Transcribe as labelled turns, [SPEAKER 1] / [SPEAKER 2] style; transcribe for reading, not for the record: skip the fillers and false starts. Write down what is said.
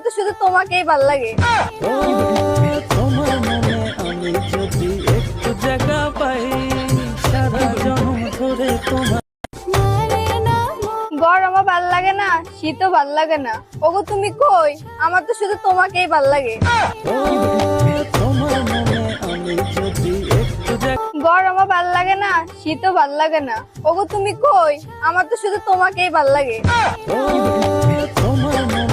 [SPEAKER 1] তো শুধু তোমাকেই ভাল লাগে।
[SPEAKER 2] তোমার মনে আমি যদি একটু জায়গা পাই, সারা জনম ধরে তোমার।
[SPEAKER 1] গরমও ভাল লাগে না, শীতও ভাল লাগে না, ওগো তুমি কই? আমার তো শুধু তোমাকেই ভাল লাগে।
[SPEAKER 2] তোমার মনে আমি যদি একটু
[SPEAKER 1] গরমও ভাল লাগে না, শীতও ভাল লাগে না, ওগো তুমি কই? আমার তো শুধু তোমাকেই ভাল লাগে।
[SPEAKER 2] তোমার মনে